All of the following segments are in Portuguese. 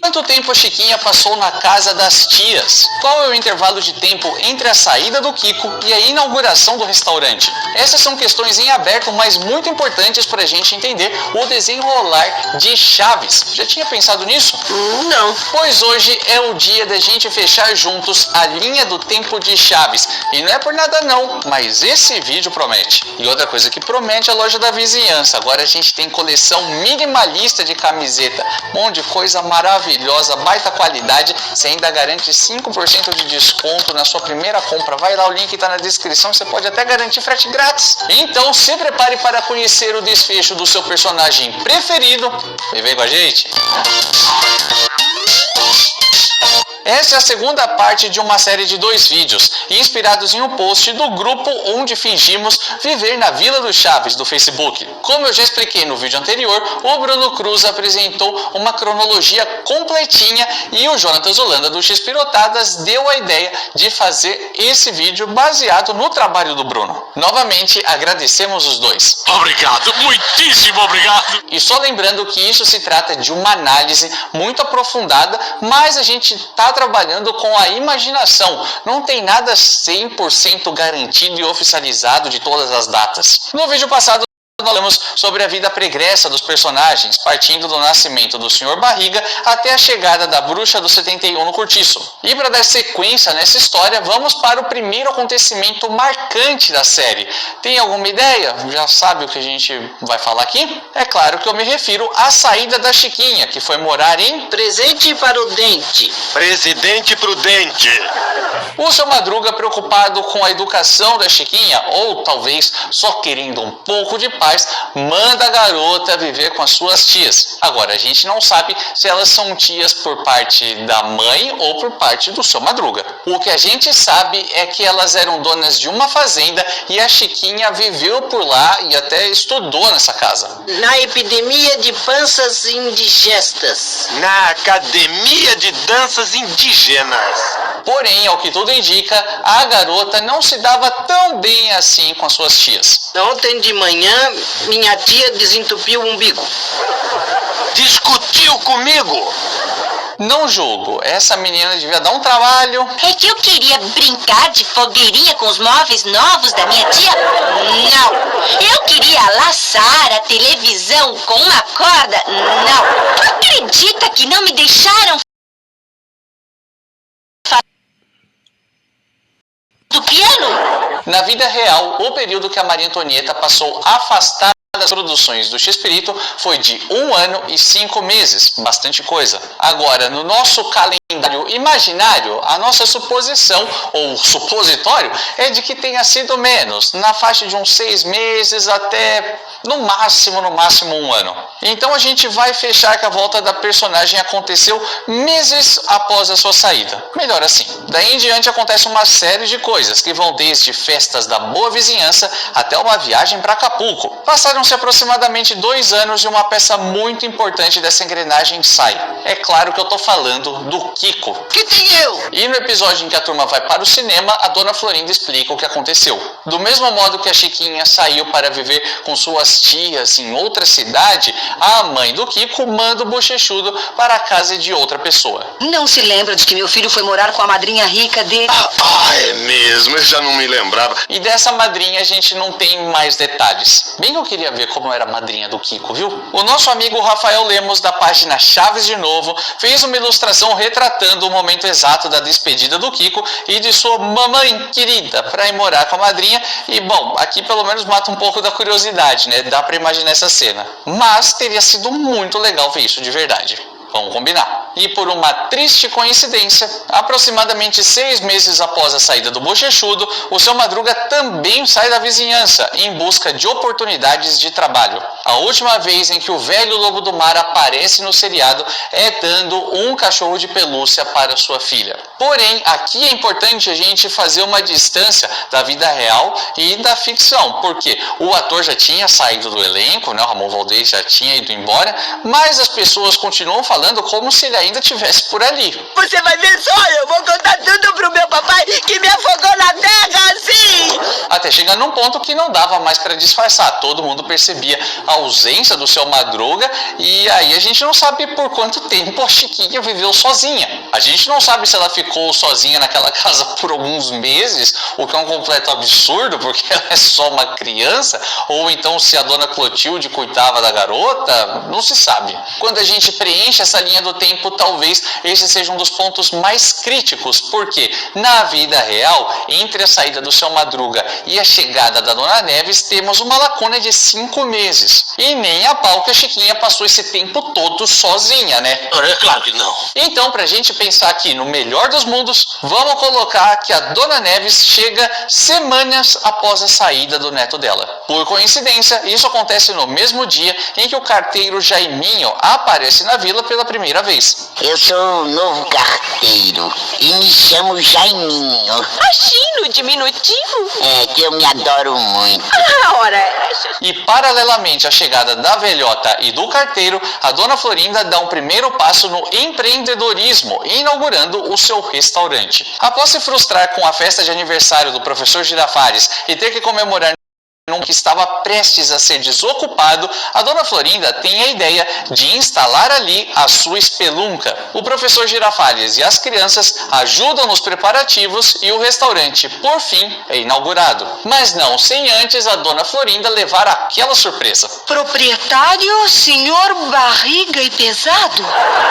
Quanto tempo a Chiquinha passou na casa das tias? Qual é o intervalo de tempo entre a saída do Kiko e a inauguração do restaurante? Essas são questões em aberto, mas muito importantes para a gente entender o desenrolar de Chaves. Já tinha pensado nisso? Não. Pois hoje é o dia da gente fechar juntos a linha do tempo de Chaves. E não é por nada não, mas esse vídeo promete. E outra coisa que promete é a loja da vizinhança. Agora a gente tem coleção minimalista de camiseta. Um monte de coisa maravilhosa, baita qualidade. Você ainda garante 5% de desconto na sua primeira compra. Vai lá, o link está na descrição. Você pode até garantir frete grátis. Então se prepare para conhecer o desfecho do seu personagem preferido. E vem com a gente. Essa é a segunda parte de uma série de 2 vídeos, inspirados em um post do grupo onde fingimos viver na Vila do Chaves do Facebook. Como eu já expliquei no vídeo anterior, o Bruno Cruz apresentou uma cronologia completinha e o Jonatas Holanda do Xpirotadas deu a ideia de fazer esse vídeo baseado no trabalho do Bruno. Novamente, agradecemos os dois. Obrigado, muitíssimo obrigado. E só lembrando que isso se trata de uma análise muito aprofundada, mas a gente está trabalhando com a imaginação. Não tem nada 100% garantido e oficializado de todas as datas. No vídeo passado, nós falamos sobre a vida pregressa dos personagens, partindo do nascimento do Sr. Barriga até a chegada da Bruxa do 71 no Cortiço. E para dar sequência nessa história, vamos para o primeiro acontecimento marcante da série. Tem alguma ideia? Já sabe o que a gente vai falar aqui? É claro que eu me refiro à saída da Chiquinha, que foi morar em Presente para o Dente. Presidente Prudente. O Seu Madruga, preocupado com a educação da Chiquinha, ou talvez só querendo um pouco de paz, manda a garota viver com as suas tias. Agora, a gente não sabe se elas são tias por parte da mãe ou por parte do Seu Madruga. O que a gente sabe é que elas eram donas de uma fazenda e a Chiquinha viveu por lá e até estudou nessa casa. Na epidemia de panças indigestas. Na Academia de Danças Indígenas. Porém, ao que tudo indica, a garota não se dava tão bem assim com as suas tias. Ontem de manhã, minha tia desentupiu o umbigo. Discutiu comigo. Não julgo, essa menina devia dar um trabalho. É que eu queria brincar de fogueirinha com os móveis novos da minha tia? Não. Eu queria laçar a televisão com uma corda? Não. Tu acredita que não me deixaram do piano? Na vida real, o período que a Maria Antonieta passou afastada das produções do Xpirito foi de 1 ano e 5 meses, bastante coisa. Agora, no nosso calendário imaginário, a nossa suposição, ou supositório, é de que tenha sido menos, na faixa de uns 6 meses até, no máximo 1 ano. Então a gente vai fechar que a volta da personagem aconteceu meses após a sua saída. Melhor assim. Daí em diante acontece uma série de coisas, que vão desde festas da boa vizinhança até uma viagem para Acapulco. Passaram-se aproximadamente 2 anos e uma peça muito importante dessa engrenagem sai. É claro que eu tô falando do Kiko. Que tem eu? E no episódio em que a turma vai para o cinema, a dona Florinda explica o que aconteceu. Do mesmo modo que a Chiquinha saiu para viver com suas tias em outra cidade, a mãe do Kiko manda o bochechudo para a casa de outra pessoa. Não se lembra de que meu filho foi morar com a madrinha rica dele? É mesmo, eu já não me lembrava. E dessa madrinha a gente não tem mais detalhes. Bem que eu queria ver como era a madrinha do Kiko, viu? O nosso amigo Rafael Lemos, da página Chaves de Novo, fez uma ilustração retratando o momento exato da despedida do Kiko e de sua mamãe querida para ir morar com a madrinha. E, bom, aqui pelo menos mata um pouco da curiosidade, né? Dá para imaginar essa cena. Mas teria sido muito legal ver isso de verdade. Vamos combinar. E por uma triste coincidência, aproximadamente 6 meses após a saída do bochechudo, o Seu Madruga também sai da vizinhança em busca de oportunidades de trabalho. A última vez em que o velho lobo do mar aparece no seriado é dando um cachorro de pelúcia para sua filha. Porém, aqui é importante a gente fazer uma distância da vida real e da ficção, porque o ator já tinha saído do elenco, né? O Ramon Valdez já tinha ido embora, mas as pessoas continuam falando como se ele ainda estivesse por ali. Você vai ver só, eu vou contar tudo pro meu papai que me afogou na terra assim. Até chegar num ponto que não dava mais para disfarçar. Todo mundo percebia a ausência do seu Madruga e aí a gente não sabe por quanto tempo a Chiquinha viveu sozinha. A gente não sabe se ela ficou sozinha naquela casa por alguns meses, o que é um completo absurdo, porque ela é só uma criança, ou então se a dona Clotilde cuidava da garota, não se sabe. Quando a gente preenche essa linha do tempo, talvez esse seja um dos pontos mais críticos, porque na vida real, entre a saída do seu Madruga e a chegada da Dona Neves, temos uma lacuna de 5 meses. E nem a pau que a Chiquinha passou esse tempo todo sozinha, né? É claro que não. Então, pra gente pensar aqui no melhor dos mundos, vamos colocar que a Dona Neves chega semanas após a saída do neto dela. Por coincidência, isso acontece no mesmo dia em que o carteiro Jaiminho aparece na vila pela primeira vez. Eu sou o novo carteiro e me chamo Jaiminho. Assim, no diminutivo? É que eu me adoro muito. E paralelamente à chegada da velhota e do carteiro, a Dona Florinda dá um primeiro passo no empreendedorismo, inaugurando o seu restaurante. Após se frustrar com a festa de aniversário do professor Girafales e ter que comemorar que estava prestes a ser desocupado, a Dona Florinda tem a ideia de instalar ali a sua espelunca. O professor Girafales e as crianças ajudam nos preparativos e o restaurante, por fim, é inaugurado. Mas não sem antes a Dona Florinda levar aquela surpresa. Proprietário, senhor barriga e pesado?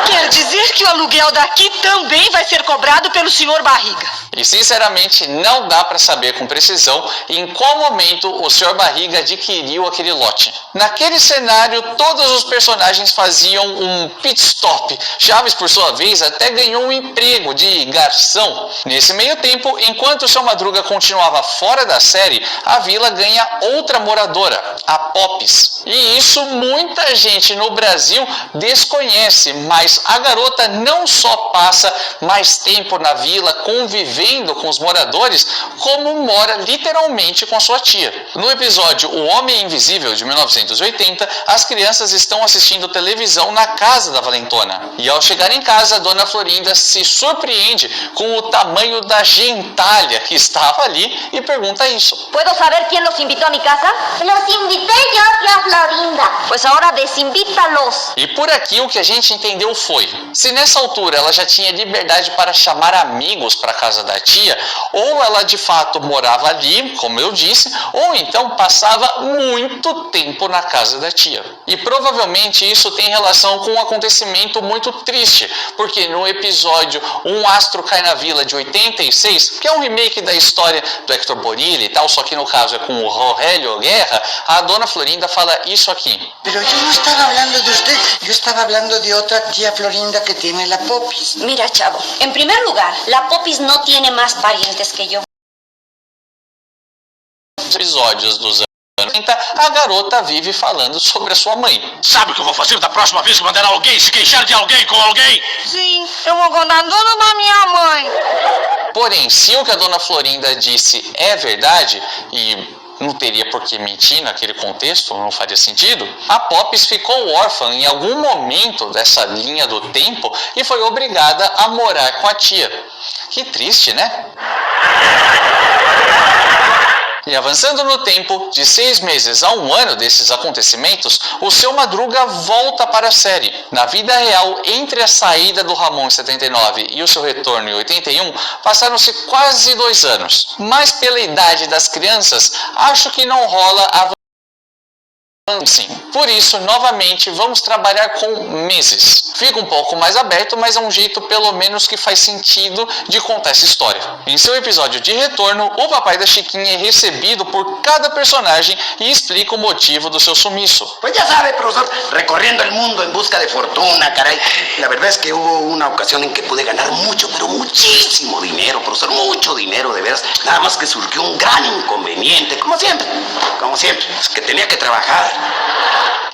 Quer dizer que o aluguel daqui também vai ser cobrado pelo senhor barriga? E sinceramente não dá para saber com precisão em qual momento o Sr. Barriga adquiriu aquele lote. Naquele cenário, todos os personagens faziam um pit stop. Chaves, por sua vez, até ganhou um emprego de garçom. Nesse meio tempo, enquanto o Seu Madruga continuava fora da série, a vila ganha outra moradora, a Pops. E isso muita gente no Brasil desconhece, mas a garota não só passa mais tempo na vila convivendo com os moradores, como mora literalmente com sua tia. No episódio O Homem Invisível, de 1980, as crianças estão assistindo televisão na casa da valentona. E ao chegar em casa, a Dona Florinda se surpreende com o tamanho da gentalha que estava ali e pergunta isso. ¿Puedo saber quién los invitó a mi casa? Los invité yo, tía Florinda. Pues ahora desinvítalos. E por aqui o que a gente entendeu foi: se nessa altura ela já tinha liberdade para chamar amigos para a casa da tia, ou ela de fato morava ali, como eu disse, ou então passava muito tempo na casa da tia. E provavelmente isso tem relação com um acontecimento muito triste, porque no episódio Um Astro Cai na Vila de 86, que é um remake da história do Hector Bonilla e tal, só que no caso é com o Rogério Guerra, a Dona Florinda fala isso aqui. Pero yo no estaba hablando de usted, yo estaba hablando de otra tía Florinda que tiene la Popis. Mira, chavo, en primer lugar, la Popis no tiene más parientes que yo. Episódios dos anos 80, a garota vive falando sobre a sua mãe. Sabe o que eu vou fazer da próxima vez que mandar alguém se queixar de alguém com alguém? Sim, eu vou contar tudo da minha mãe. Porém, se o que a Dona Florinda disse é verdade, e não teria por que mentir naquele contexto, não faria sentido, a Pops ficou órfã em algum momento dessa linha do tempo e foi obrigada a morar com a tia. Que triste, né? E avançando no tempo, de 6 meses a 1 ano desses acontecimentos, o Seu Madruga volta para a série. Na vida real, entre a saída do Ramon em 79 e o seu retorno em 81, passaram-se quase 2 anos. Mas pela idade das crianças, acho que não rola a sim. Por isso, novamente, vamos trabalhar com meses. Fica um pouco mais aberto, mas é um jeito pelo menos que faz sentido de contar essa história. Em seu episódio de retorno, o papai da Chiquinha é recebido por cada personagem e explica o motivo do seu sumiço. Pues ya sabe, profesor, recorriendo el mundo en busca de fortuna, caray. La verdad es que hubo una ocasión en que pude ganar mucho, pero muchísimo dinero, profesor, mucho dinero, de veras. Nada más que surgió un gran inconveniente, como siempre, es que tenía que trabajar.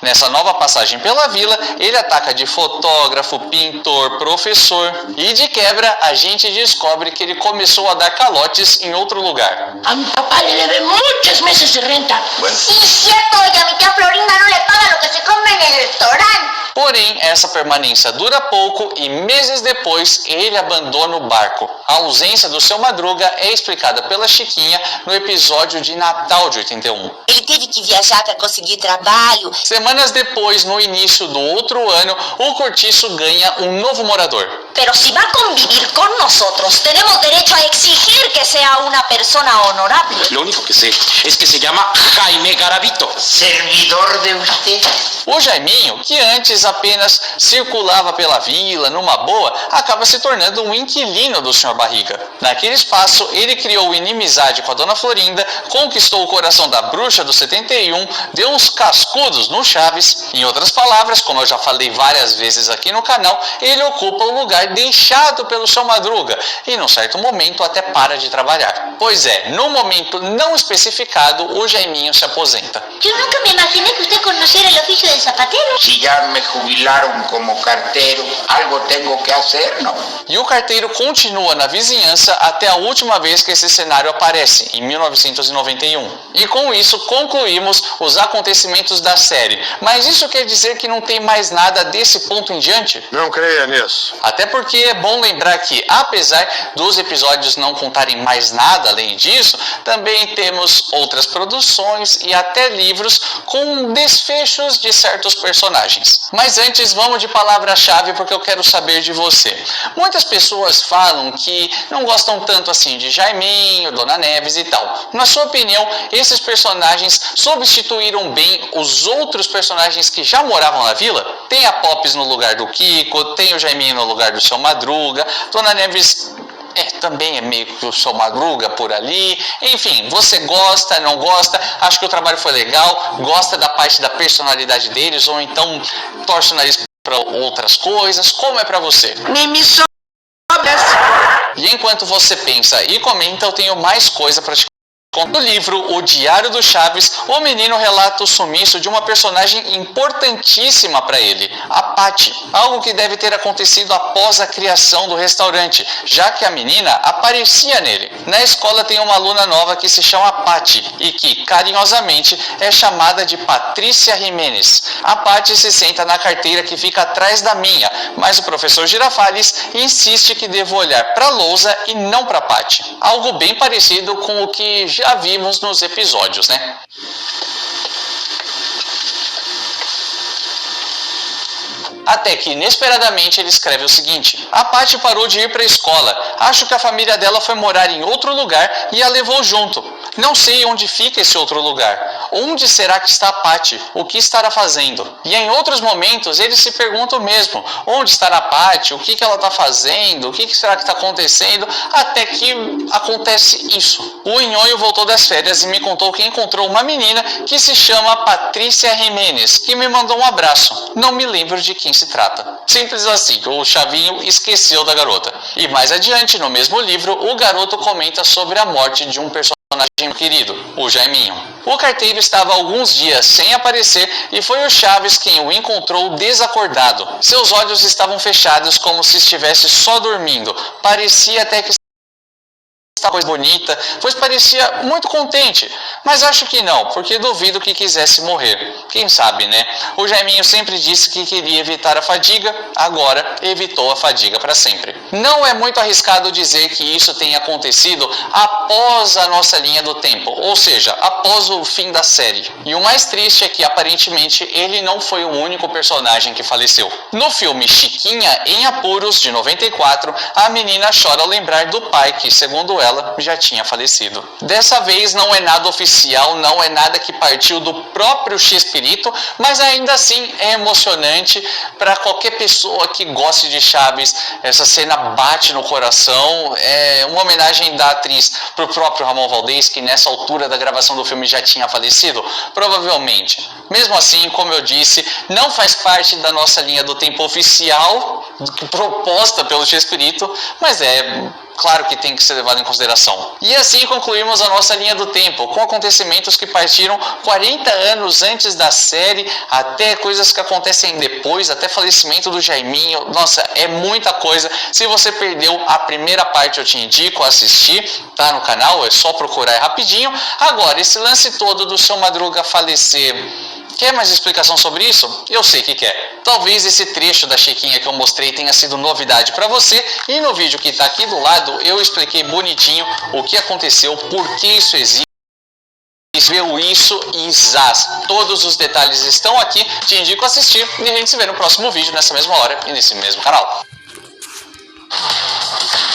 Nessa nova passagem pela vila, ele ataca de fotógrafo, pintor, professor e de quebra a gente descobre que ele começou a dar calotes em outro lugar. A mi papá le debe muchos meses de renta. Sí, cierto, y a mi tía Florinda no le paga lo que se come en el restaurante. Porém, essa permanência dura pouco e meses depois ele abandona o barco. A ausência do seu Madruga é explicada pela Chiquinha no episódio de Natal de 81. Ele teve que viajar para conseguir trabalho. Semanas depois, no início do outro ano, o Cortiço ganha um novo morador. Pero si va a convivir con nosotros, tenemos derecho a exigir que sea una persona honorable. Lo único que sé es que se llama Jaime Garavito. ¿Servidor de usted? O Jaiminho, que antes apenas circulava pela vila numa boa, acaba se tornando um inquilino do Sr. Barriga. Naquele espaço, ele criou inimizade com a Dona Florinda, conquistou o coração da bruxa do 71, deu uns cascudos no Chaves. Em outras palavras, como eu já falei várias vezes aqui no canal, ele ocupa o lugar deixado pelo seu Madruga e, num certo momento, até para de trabalhar. Pois é, no momento não especificado, o Jaiminho se aposenta. Yo nunca me imaginé que usted conociera el oficio de zapatero. Si ya me jubilaron como cartero, algo tengo que hacer, ¿no? E o carteiro continua na vizinhança até a última vez que esse cenário aparece, em 1991. E com isso concluímos os acontecimentos da série. Mas isso quer dizer que não tem mais nada desse ponto em diante? Não creia nisso. Até porque é bom lembrar que, apesar dos episódios não contarem mais nada além disso, também temos outras produções e até livros com desfechos de certos personagens. Mas antes, vamos de palavra-chave porque eu quero saber de você. Muitas pessoas falam que não gostam tanto assim de Jaiminho, Dona Neves e tal. Na sua opinião, esses personagens substituíram bem os outros personagens que já moravam na vila? Tem a Pops no lugar do Kiko, tem o Jaiminho no lugar do seu Madruga, Dona Neves também é meio que o seu Madruga por ali. Enfim, você gosta, não gosta, acha que o trabalho foi legal, gosta da parte da personalidade deles ou então torce o nariz para outras coisas? Como é para você? Me sobra. E enquanto você pensa e comenta, eu tenho mais coisa para te contar. No livro O Diário do Chaves, o menino relata o sumiço de uma personagem importantíssima para ele, a Patty. Algo que deve ter acontecido após a criação do restaurante, já que a menina aparecia nele. Na escola tem uma aluna nova que se chama Patty e que, carinhosamente, é chamada de Patrícia Jimenez. A Patty se senta na carteira que fica atrás da minha, mas o professor Girafales insiste que devo olhar para a lousa e não para Patty. Algo bem parecido com o que já vimos nos episódios, né? Até que, inesperadamente, ele escreve o seguinte: a Patty parou de ir para a escola. Acho que a família dela foi morar em outro lugar e a levou junto. Não sei onde fica esse outro lugar. Onde será que está a Patty? O que estará fazendo? E em outros momentos, ele se pergunta o mesmo. Onde estará a Patty? O que ela está fazendo? O que será que está acontecendo? Até que acontece isso. O Nhonho voltou das férias e me contou que encontrou uma menina que se chama Patrícia Jimenez, que me mandou um abraço. Não me lembro de quem se trata. Simples assim, o Chavinho esqueceu da garota. E mais adiante, no mesmo livro, o garoto comenta sobre a morte de um personagem querido, o Jaiminho. O carteiro estava alguns dias sem aparecer e foi o Chaves quem o encontrou desacordado. Seus olhos estavam fechados como se estivesse só dormindo. Parecia até que coisa bonita, pois parecia muito contente, mas acho que não, porque duvido que quisesse morrer. Quem sabe, né? O Jaiminho sempre disse que queria evitar a fadiga, agora evitou a fadiga para sempre. Não é muito arriscado dizer que isso tenha acontecido após a nossa linha do tempo, ou seja, após o fim da série. E o mais triste é que aparentemente ele não foi o único personagem que faleceu. No filme Chiquinha em Apuros, de 94, a menina chora ao lembrar do pai que, segundo ela, já tinha falecido. Dessa vez não é nada oficial, não é nada que partiu do próprio Chespirito, mas ainda assim é emocionante para qualquer pessoa que goste de Chaves. Essa cena bate no coração, é uma homenagem da atriz para o próprio Ramon Valdez, que nessa altura da gravação do filme já tinha falecido, provavelmente. Mesmo assim, como eu disse, não faz parte da nossa linha do tempo oficial proposta pelo Chespirito, mas claro que tem que ser levado em consideração. E assim concluímos a nossa linha do tempo, com acontecimentos que partiram 40 anos antes da série, até coisas que acontecem depois, até falecimento do Jaiminho. Nossa, é muita coisa. Se você perdeu a primeira parte, eu te indico a assistir, tá no canal, é só procurar rapidinho. Agora, esse lance todo do Seu Madruga falecer, quer mais explicação sobre isso? Eu sei que quer. Talvez esse trecho da Chiquinha que eu mostrei tenha sido novidade para você, e no vídeo que está aqui do lado eu expliquei bonitinho o que aconteceu, por que isso existe, viu isso e zaz. Todos os detalhes estão aqui, te indico a assistir e a gente se vê no próximo vídeo nessa mesma hora e nesse mesmo canal.